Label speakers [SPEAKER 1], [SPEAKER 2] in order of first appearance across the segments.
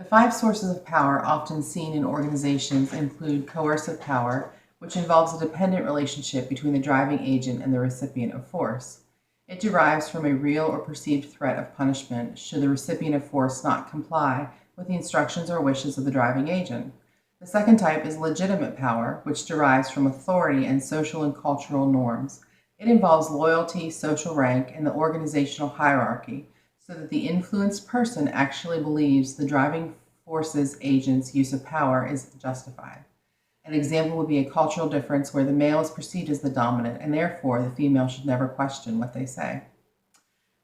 [SPEAKER 1] The five sources of power often seen in organizations include coercive power, which involves a dependent relationship between the driving agent and the recipient of force. It derives from a real or perceived threat of punishment should the recipient of force not comply with the instructions or wishes of the driving agent. The second type is legitimate power, which derives from authority and social and cultural norms. It involves loyalty, social rank, and the organizational hierarchy, so that the influenced person actually believes the driving force's agent's use of power is justified. An example would be a cultural difference where the male is perceived as the dominant, and therefore the female should never question what they say.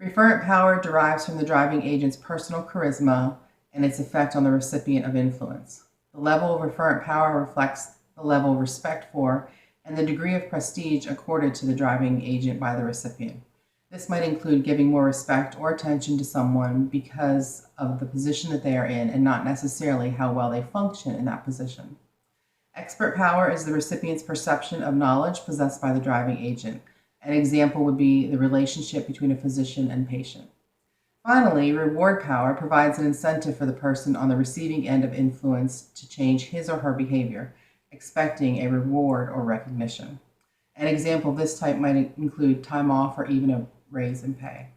[SPEAKER 1] Referent power derives from the driving agent's personal charisma and its effect on the recipient of influence. The level of referent power reflects the level of respect for and the degree of prestige accorded to the driving agent by the recipient. This might include giving more respect or attention to someone because of the position that they are in and not necessarily how well they function in that position. Expert power is the recipient's perception of knowledge possessed by the driving agent. An example would be the relationship between a physician and patient. Finally, reward power provides an incentive for the person on the receiving end of influence to change his or her behavior, expecting a reward or recognition. An example of this type might include time off or even a raise in pay.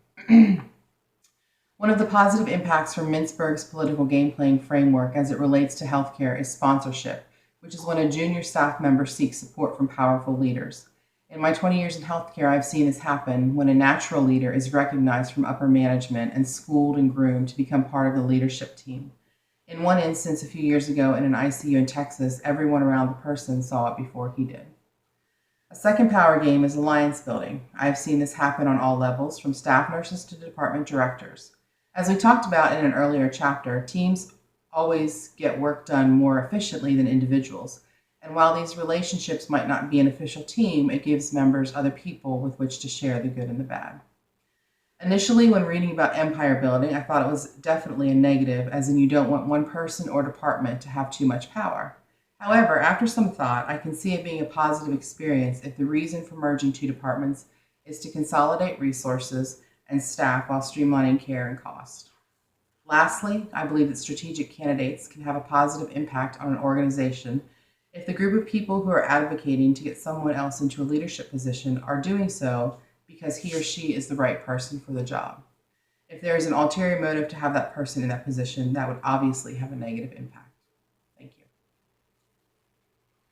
[SPEAKER 1] One of the positive impacts from Mintzberg's political game-playing framework as it relates to healthcare is sponsorship, which is when a junior staff member seeks support from powerful leaders. In my 20 years in healthcare, I've seen this happen when a natural leader is recognized from upper management and schooled and groomed to become part of the leadership team. In one instance a few years ago in an ICU in Texas, everyone around the person saw it before he did. A second power game is alliance building. I've seen this happen on all levels, from staff nurses to department directors. As we talked about in an earlier chapter, teams always get work done more efficiently than individuals. And while these relationships might not be an official team, it gives members other people with which to share the good and the bad. Initially, when reading about empire building, I thought it was definitely a negative, as in you don't want one person or department to have too much power. However, after some thought, I can see it being a positive experience if the reason for merging two departments is to consolidate resources and staff while streamlining care and cost. Lastly, I believe that strategic candidates can have a positive impact on an organization if the group of people who are advocating to get someone else into a leadership position are doing so because he or she is the right person for the job. If there is an ulterior motive to have that person in that position, that would obviously have a negative impact.